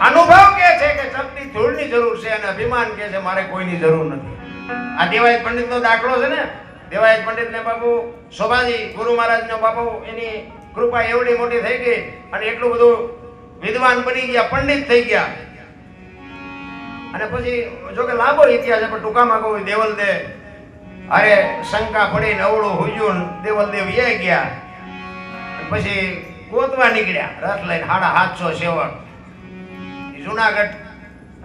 અનુભવ કે છે કે ચપટી ધૂળની જરૂર છે અને અભિમાન કે છે મારે કોઈની જરૂર નથી. આ દેવાયત પંડિતનો દાખલો છે ને. દેવાયત પંડિતને બાપુ શોભાજી ગુરુ મહારાજનો બાપુ એની કૃપા એવડી મોટી થઈ ગઈ અને એટલું બધું વિદ્વાન બની ગયા, પંડિત થઈ ગયા. અને પછી જો કે લાંબો ઇતિહાસ છે પણ ટૂંકામાં કહું, દેવલદે અરે શંકા પડીને અવળું હુજ્યું, દેવલદેવ વ્યાઈ ગયા. પછી ગોતવા નીકળ્યા રથ લઈને 750 સેવક જુનાગઢ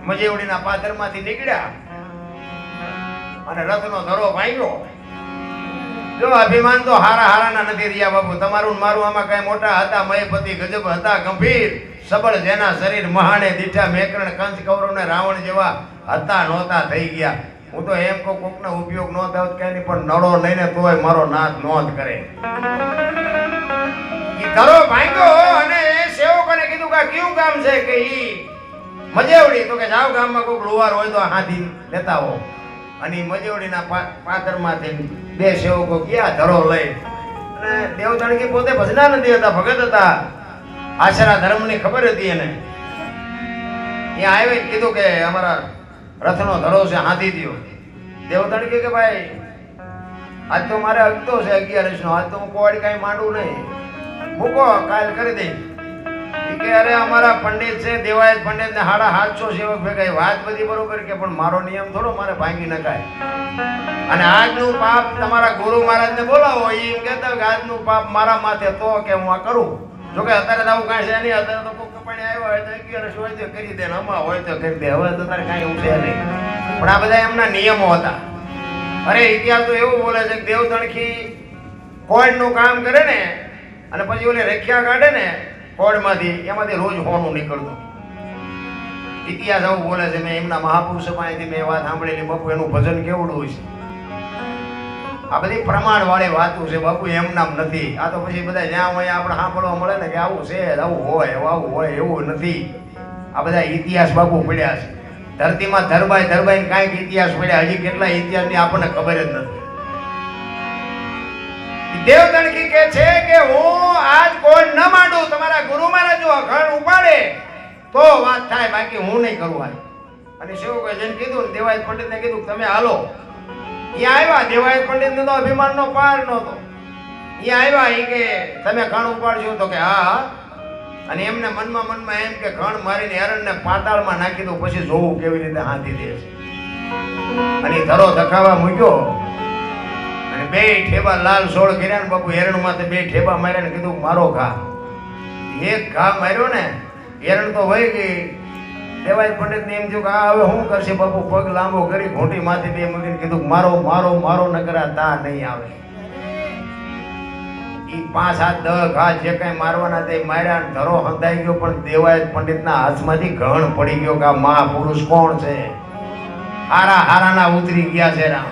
મજેવડીના પાદરમાંથી નીકળ્યા અને રથનો ધરો ભાંગ્યો. જો અભિમાન તો હારાના નથી રહ્યા બાપુ. તમારું મારું આમાં કઈ મોટા હતા, મયપતિ ગજબ હતા, ગંભીર સબળ, જેના શરીર મહાણે દીઠા મેકરણ કંસ કૌરવ ને રાવણ જેવા હતા નહોતા થઈ ગયા. હું તો એમ કહું કોકનો ઉપયોગ ન થાવ કઈ નહીં, પણ નડો નહીં ને તોય મારો નાથ નોંધ કરે. ધરો ભાંગ્યો અને સેવકોને કીધું કે કયું ગામ છે? કે ઈ મજેવડી. તો કે જાવ ગામમાં કોઈક લુવાર હોય તો હાથી લેતા હો. અને મજેવડીના પાદરમાંથી 2 સેવકો ગયા ધરો લઈ. અને દેવતણકી પોતે ભજના નથી હતા, ભગત હતા, આશરા ધર્મની ખબર હતી એને. ત્યાં આવીને કીધું કે અમારા રથનો ધરો છે, હાથી દ્યો. દેવતણકી કે ભાઈ આજ તો મારે અગતો છે 11 નો, આજ તો હું કોવાડી કાંઈ માંડું નહીં, મૂકો કાલ કરી દઈ. કે અરે અમારા પંડિત છે દેવાયત પંડિત ને 750 સેવક ભેગા. વાત બધી બરોબર કે પણ મારો નિયમ થોડો મારે ભાંગી નખાય. અને આજનું પાપ તમારા ગુરુ મહારાજ ને બોલાવો, એમ કહેતા કે આજનું પાપ મારા માથે તો કે હું આ કરું. જોકે અત્યારે આવું કાંઈ છે નહીં. અત્યારે તો કોઈ કપાણી આવ્યો હોય તો 11 હોય તો કરી દે, હમા હોય તો કરી દે. હવે તો તારે કાંઈ એવું છે નહીં. પણ આ બધા એમના નિયમો હતા. અરે ઇતિહાસ તો એવું બોલે છે કે દેવતણખી કોઈનું કામ કરે ને અને પછી ઓલે રેખ્યા કાઢે ને કોડમાંથી, એમાંથી રોજ હોનું નીકળતું. ઇતિહાસ આવું બોલે છે. મેં એમના મહાપુરુષ પાસેથી મેં વાત સાંભળેલી. બાપુ એનું ભજન કેવડું છે. આ બધી પ્રમાણ વાળી વાતો છે બાપુ, એમ નામ નથી. આ તો પછી બધા જ્યાં હોય આપણે સાંભળવા મળે ને કે આવું છે, આવું હોય એવું નથી. આ બધા ઇતિહાસ બાપુ પડ્યા છે ધરતીમાં. ધરબાઈ કાંઈક ઇતિહાસ પડ્યા. હજી કેટલા ઇતિહાસની આપણને ખબર જ નથી. દેવતણકી કે છે કે હું આજ કોઈ ન માંડું. તમારા ગુરુ મહારાજ જો અખંડ ઉપાડે તો વાત થાય, બાકી હું નહીં કરું. અને સેવકોએ જેને કીધું ને દેવાયત પંડિતને કીધું તમે હાલો. ત્યાં આવ્યા. દેવાયત પંડિતને તો અભિમાનનો પાર નહોતો. ત્યાં આવ્યા. એ કે તમે ઘણ ઉપાડશો? તો કે હા. અને એમને મનમાં એમ કે ઘણ મારીને હેરણને પાતાળમાં નાખી દઉં, પછી જોવું કેવી રીતે હાંધી દે છે. અને ધરો ધખાવા મૂક્યો અને 2 ઠેબા લાલ સોળ કર્યા ને બાપુ. હેરણ માથે 2 ઠેબા માર્યા ને કીધું મારો ઘા. એક ઘા માર્યો ને હેરણ તો વહી ગઈ. દેવાયત પંડિત ને એમ થયું કે આ હવે શું કરશે બાપુ? પગ લાંબો કરી ઘોંટી માથે 2 મૂકીને કીધું મારો ન કરા તા નહીં આવે. ઈ 5-7-10 ઘા જે કઈ મારવાના તે માર્યા. ધરો હંધાઈ ગયો પણ દેવાયત પંડિતના હાથમાંથી ઘણ પડી ગયો કે આ મહાપુરુષ કોણ છે. હારાના ઉતરી ગયા છે રામ.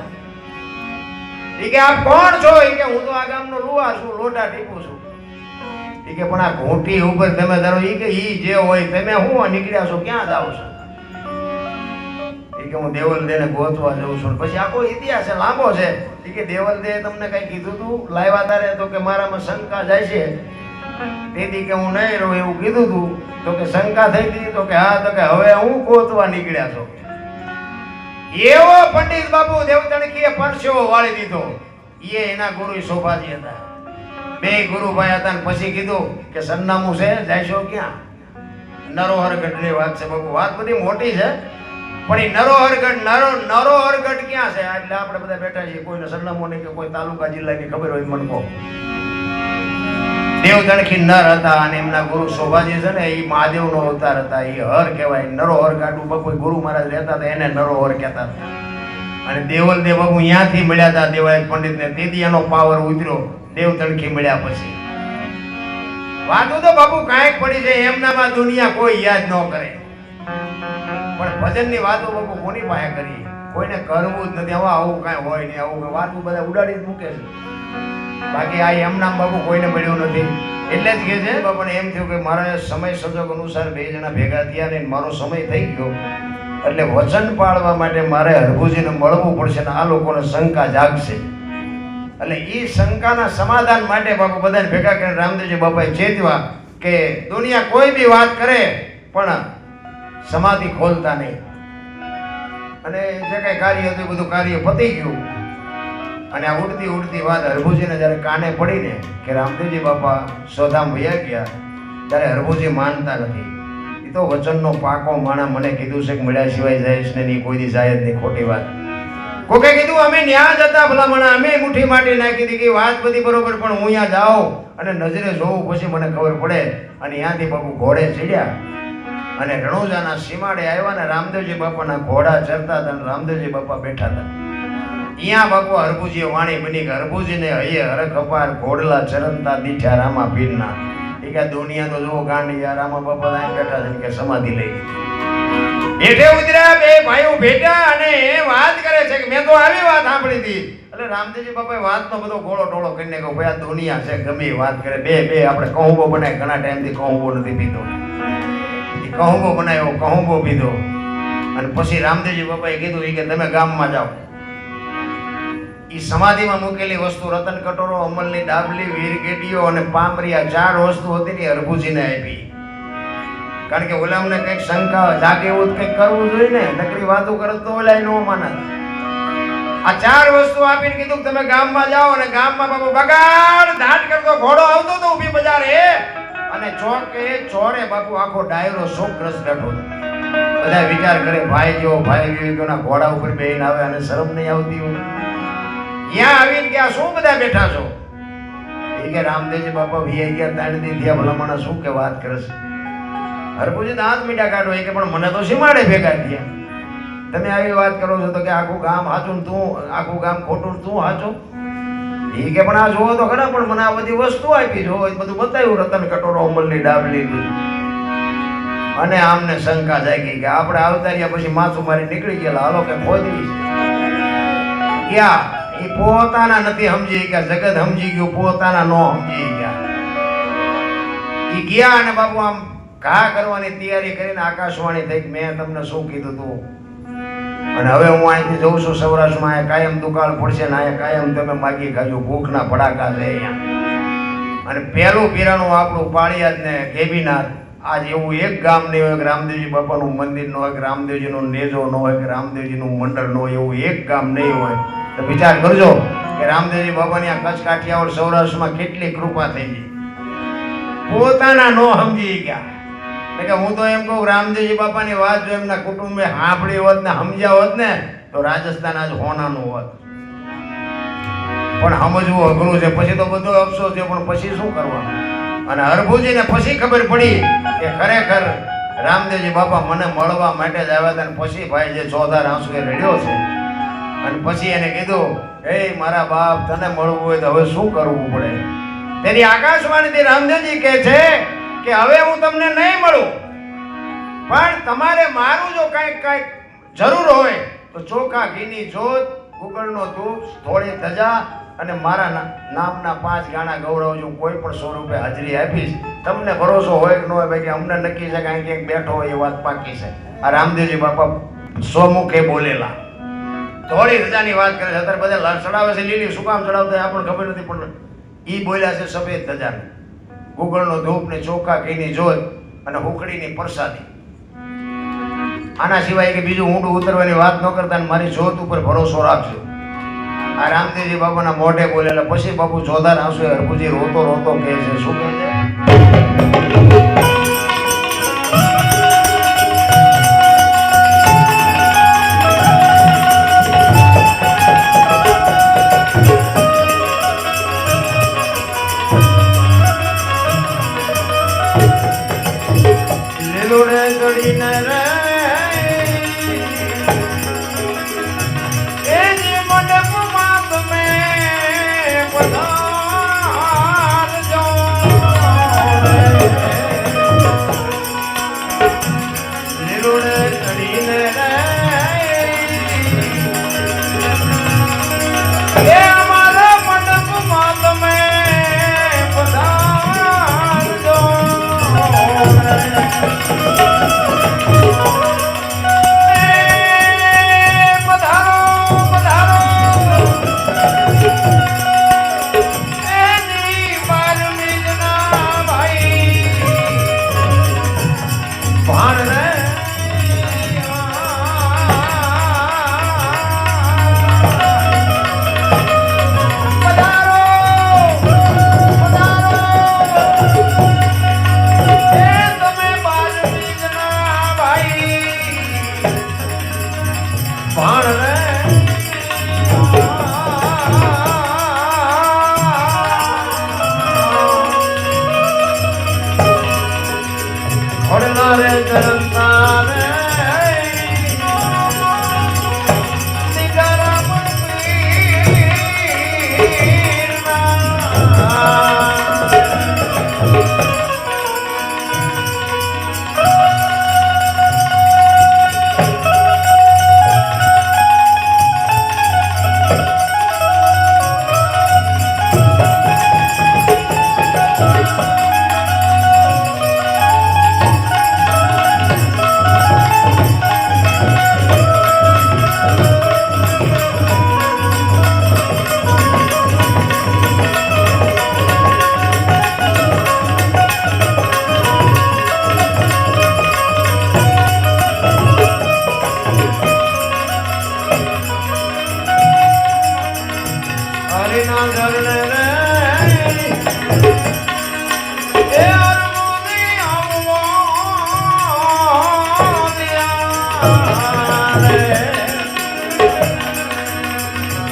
ઈ કે આપ કોણ છો? ઈ કે હું તો આ ગામનો લુવાર છું, લોટા ટીપું છું. ઈ કે પણ આ ઘોંટી ઉપર તમે ધરો. ઈ કે ઈ જે હોય તમે હું નીકળ્યા છો, ક્યાં જાવ છો? ઈ કે હું દેવલદેને ગોતવા જઉં છું. પછી આખો ઇતિહાસ છે, લાંબો છે. ઈ કે દેવલદે તમને કઈ કીધું તું લાવ્યા તારે? તો કે મારામાં શંકા જાય છે તેથી કે હું નહીં રહું એવું કીધું તું. તો કે શંકા થઈ હતી? તો કે હા. તો કે હવે હું ગોતવા નીકળ્યા છો. એવો પંડિત બાપુ દેવતણકીએ પરસ્યો વાળી દીધો. એ એના ગુરુ શોભાજી હતા. 2 ગુરુભાઈ હતા. ને પછી કીધું કે સરનામું છે, જાયશો ક્યાં? નરોહરગઢની વાત છે બાપુ. વાત બધી મોટી છે પણ એ નરોહરગઢ ક્યાં છે? એટલે આપણે બધા બેઠા છીએ, કોઈને સરનામું નહીં કે કોઈ તાલુકા જિલ્લાની ખબર હોય મને કહો. દેવતણકી નર હતા અને એમના ગુરુ શોભાજી છે ને એ મહાદેવનો અવતાર હતા. એ હર કહેવાય. નરોહર કાઢું બાપુ ગુરુ મહારાજ રહેતા હતા, એને નરોહર કહેતા હતા. અને દેવલદેવ બાપુ ત્યાંથી મળ્યા હતા દેવાયત પંડિતને. તેથી એનો પાવર ઉતર્યો દેવતણકી મળ્યા પછી. વાતો તો બાપુ કાંઈક પડી છે એમનામાં દુનિયા કોઈ યાદ ન કરે. પણ ભજનની વાતો બાપુ કોની પાસે કરી? કોઈને કરવું જ નથી. આવું કાંઈ હોય નહીં. આવું વાતો બધા ઉડાડી જ મૂકે છે. બાકી આ એમના બાપુ કોઈને મળ્યું નથી. એટલે જ કહે છે બાપાને એમ થયું કે મારા સમય સંજોગ અનુસાર 2 જણા ભેગા થયા ને મારો સમય થઈ ગયો એટલે વચન પાળવા માટે મારે હરભુજીને મળવું પડશે ને આ લોકોને શંકા જાગશે. એટલે એ શંકાના સમાધાન માટે બાપુ બધાને ભેગા કરીને રામદેવજી બાપાએ ચેતવા કે દુનિયા કોઈ બી વાત કરે પણ સમાધિ ખોલતા નહીં. અને જે કઈ કાર્ય હતું એ બધું કાર્ય પતી ગયું. અને આ ઉડતી ઉડતી વાત હરભુજીને જ્યારે કાને પડીને કે રામદેવજી બાપા સોધામ વયા ગયા, ત્યારે હરભુજી માનતા નથી. એ તો વચનનો પાકો માણા મને કીધું છે કે મળ્યા સિવાય જઈશ ને નહીં, કોઈ દી જાય જ નહીં, ખોટી વાત. કોકે કીધું અમે ન્યા જતા ભલામણા, અમે મુઠ્ઠી માટી નાખી હતી કે વાત બધી બરોબર, પણ હું અહીંયા જાઉં અને નજરે જોઉં પછી મને ખબર પડે. અને ત્યાંથી બાપુ ઘોડે ચડ્યા અને રણોજાના સીમાડે આવ્યા ને રામદેવજી બાપાના ઘોડા ચરતા હતા અને રામદેવજી બાપા બેઠા હતા. અહીંયા બાપુ હરભુજીએ વાણી બની કે હરભુજીને હૈયે હરખ અપાર ઘોડલા ચરંતા દીઠા રામા પીરના. એ કે દુનિયા તો જો ગાંડી યાર, રામા બાપા અહીં બેઠા છે કે સમાધિ લઈ લીધી. બેઠે ઉતર્યા બે ભાઈઓ ભેટા અને વાત કરે છે કે મેં તો આવી વાત સાંભળી હતી. એટલે રામદેવજી બાપાએ વાતનો બધો ગોળો ટોળો કરીને કહ્યું ભાઈ આ દુનિયા છે ગમે વાત કરે. બે આપણે કહુંબો બનાય, ઘણા ટાઈમથી કહુંબો નથી પીધો. એ કહુંબો બનાવ્યો, કહુંબો પીધો. અને પછી રામદેવજી બાપાએ કીધું કે તમે ગામમાં જાઓ. એ સમાધિમાં મૂકેલી વસ્તુ રતન કટોરો, અમલની ડાબલી, વીરગેડીઓ અને પામરિયા 4 વસ્તુ હતી ને હરભુજીને આપી. કારણ કે ઓલામને કંઈક શંકા જાગે એવું કંઈક કરવું જોઈએ ને, નકરી વાતો કરે તો ઓલા નો માને. આ 4 વસ્તુ આપીને કીધું તમે ગામમાં જાઓ. અને ગામમાં બાપુ બગાડ ધાટ કરતો ઘોડો આવતો તો ઊભી બજારે અને ચોકે ચોરે બાપુ આખો ડાયરો શોકરસ બેઠો. બધા વિચાર કરે ભાઈ ગયો ઘોડા ઉપર બેહીને આવે અને શરમ નહીં આવતી હોય. ત્યાં આવીને કે આ શું બધા બેઠા છો? એ કે રામદેવજી બાપા વીઆઈ ગયા, 3 દી થયા, ભલામણા શું કે વાત કરે છે. હરભુજી દાંત મીઠા કાઢો. એ કે પણ મને તો સીમાડે ભેગા થયા, તમે આવી વાત કરો છો તો કે આખું ગામ હાચું ને તું આખું ગામ ખોટું, તું હાચું. એ કે પણ આ જોવો તો ખરા, પણ મને આ બધી વસ્તુ આપી, જો બધું બતાવ્યું, રતન કટોરો, અમલની ડાબલી. અને આમને શંકા જાગી કે આપણે આવતા રહ્યા પછી માથું મારી નીકળી ગયેલા, હાલો કે ખોદવી છે. ક્યાં એ પોતાના નથી સમજી ગયા, જગત સમજી ગયું, પોતાના નો સમજી ગયા. એ ગયા અને બાપુ આમ ઘા કરવાની તૈયારી કરીને આકાશવાણી થઈ મેં તમને શું કીધું તું. અને હવે હું અહીંથી જઉં છું સૌરાષ્ટ્રમાં, અહીંયા કાયમ દુકાળ પડશે ને અહીંયા કાયમ તમે માગી ખાજો, ભૂખના ભડાકા છે અહીંયા. અને પહેલું પીરાણું આપણું પાળિયાદ ને ગેબીનાથ. આજ એવું એક ગામ નહીં હોય કે રામદેવજી બાપાનું મંદિર ન હોય, કે રામદેવજીનો નેજો ન હોય, કે રામદેવજીનું મંડળ ન હોય, એવું એક ગામ નહીં હોય. તો વિચાર કરજો કે રામદેવજી બાપાની આ કચ્છ કાઠિયાવાડ સૌરાષ્ટ્રમાં કેટલી કૃપા થઈ ગઈ. પોતાના નો સમજી ગયા. કે હું તો એમ કહું રામદેવજી બાપાની વાત જો એમના કુટુંબે સાંભળી હોત ને સમજ્યા હોત ને તો રાજસ્થાન આજ હોનાનું હોત. પણ સમજવું અઘરું છે. પછી તો બધો અફસોસ છે, પણ પછી શું કરવાનું. અને હરભુજીને પછી ખબર પડી કે ખરેખર રામદેવજી બાપા મને મળવા માટે જ આવ્યા હતા. અને પછી ભાઈ જે ચોધાર આંસુએ રડ્યો છે અને પછી એને કીધું હે મારા બાપ, તને મળવું હોય તો હવે શું કરવું પડે. તેની આકાશવાણીથી રામદેવજી કહે છે કે હવે હું તમને નહીં મળું, પણ તમારે મારું જો કાંઈક જરૂર હોય તો ચોખા ઘીની જોત, ગુગળનો ધૂપ, થોડી ધજા અને મારા નામના 5 ગાણા ગૌરવજો. કોઈ પણ સ્વરૂપે હાજરી આપીશ. તમને ભરોસો હોય કે ન હોય, ભાઈ કે અમને નક્કી છે કે અહીં ક્યાંક બેઠો હોય એ વાત પાકી છે. આ રામદેવજી બાપા સ્વમુખે બોલેલા. થોડી ધજાની વાત કરે છે. અત્યારે બધા ચડાવે છે લીલી, શું કામ ચડાવતા આપણને ખબર નથી, પણ ઈ બોલ્યા છે સફેદ ધજાની, ગુગળનો ધૂપ ને ચોખા ઘીની જોત અને હુકડીની પ્રસાદી. આના સિવાય કે બીજું ઊંડું ઉતરવાની વાત ન કરતા મારી જોત ઉપર ભરોસો રાખજો. આ રામદેવજી બાપાના મોઢે બોલેલા. પછી બાપુ જોધાર આંસુ હરભુજી રોતો રોતો કહે છે, શું કહે છે? Oh ચરણતા રે હરિના ચરણે રે એ અરમોની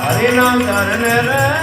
હરિના ચરણે રે